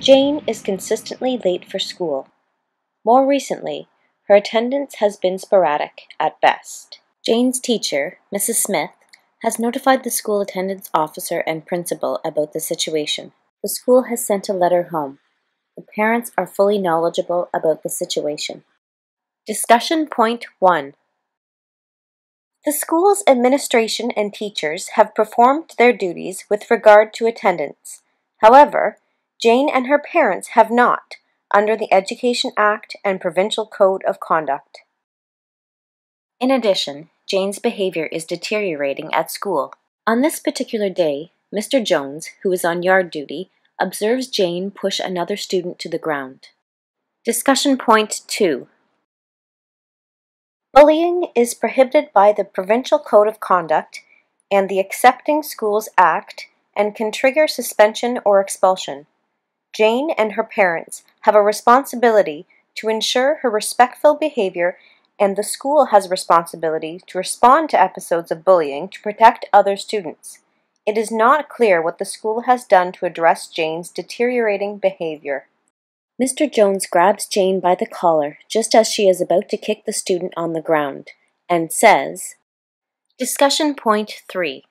Jane is consistently late for school. More recently, her attendance has been sporadic at best. Jane's teacher, Mrs. Smith, has notified the school attendance officer and principal about the situation. The school has sent a letter home. The parents are fully knowledgeable about the situation. Discussion point 1. The school's administration and teachers have performed their duties with regard to attendance. However, Jane and her parents have not, under the Education Act and Provincial Code of Conduct. In addition, Jane's behavior is deteriorating at school. On this particular day, Mr. Jones, who is on yard duty, observes Jane push another student to the ground. Discussion point 2. Bullying is prohibited by the Provincial Code of Conduct and the Accepting Schools Act and can trigger suspension or expulsion. Jane and her parents have a responsibility to ensure her respectful behavior, and the school has a responsibility to respond to episodes of bullying to protect other students. It is not clear what the school has done to address Jane's deteriorating behavior. Mr. Jones grabs Jane by the collar just as she is about to kick the student on the ground and says, Discussion point 3.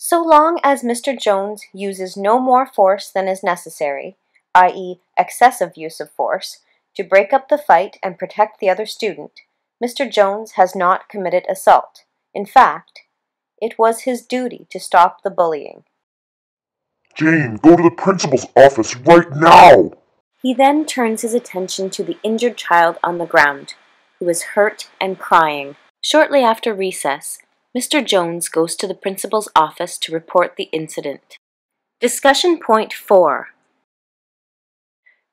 So long as Mr. Jones uses no more force than is necessary, i.e., excessive use of force, to break up the fight and protect the other student, Mr. Jones has not committed assault. In fact, it was his duty to stop the bullying. Jane, go to the principal's office right now! He then turns his attention to the injured child on the ground, who is hurt and crying. Shortly after recess, Mr. Jones goes to the principal's office to report the incident. Discussion point 4.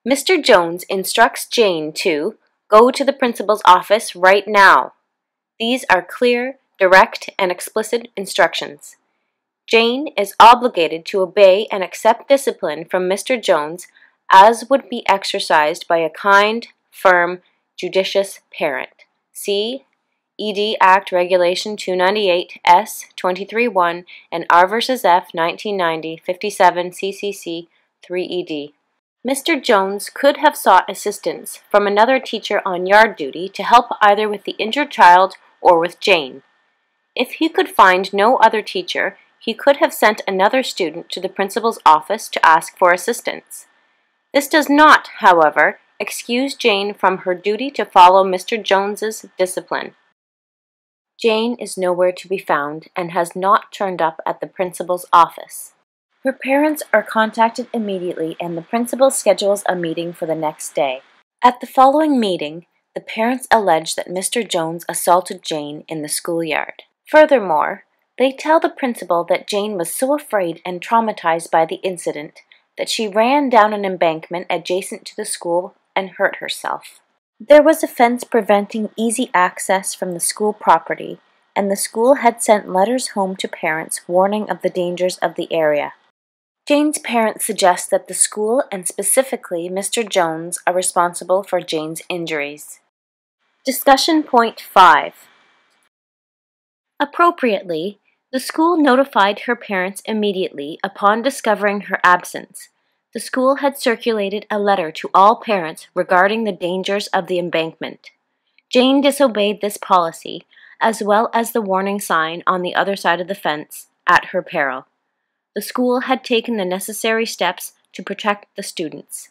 Mr. Jones instructs Jane to go to the principal's office right now. These are clear, direct, and explicit instructions. Jane is obligated to obey and accept discipline from Mr. Jones as would be exercised by a kind, firm, judicious parent. See ED Act Regulation 298 S 23-1 and R v. F 1990 57 CCC 3 ED. Mr. Jones could have sought assistance from another teacher on yard duty to help either with the injured child or with Jane. If he could find no other teacher, he could have sent another student to the principal's office to ask for assistance. This does not, however, excuse Jane from her duty to follow Mr. Jones's discipline. Jane is nowhere to be found and has not turned up at the principal's office. Her parents are contacted immediately and the principal schedules a meeting for the next day. At the following meeting, the parents allege that Mr. Jones assaulted Jane in the schoolyard. Furthermore, they tell the principal that Jane was so afraid and traumatized by the incident that she ran down an embankment adjacent to the school and hurt herself. There was a fence preventing easy access from the school property, and the school had sent letters home to parents warning of the dangers of the area. Jane's parents suggest that the school, and specifically Mr. Jones, are responsible for Jane's injuries. Discussion point 5. Appropriately, the school notified her parents immediately upon discovering her absence. The school had circulated a letter to all parents regarding the dangers of the embankment. Jane disobeyed this policy, as well as the warning sign on the other side of the fence, at her peril. The school had taken the necessary steps to protect the students.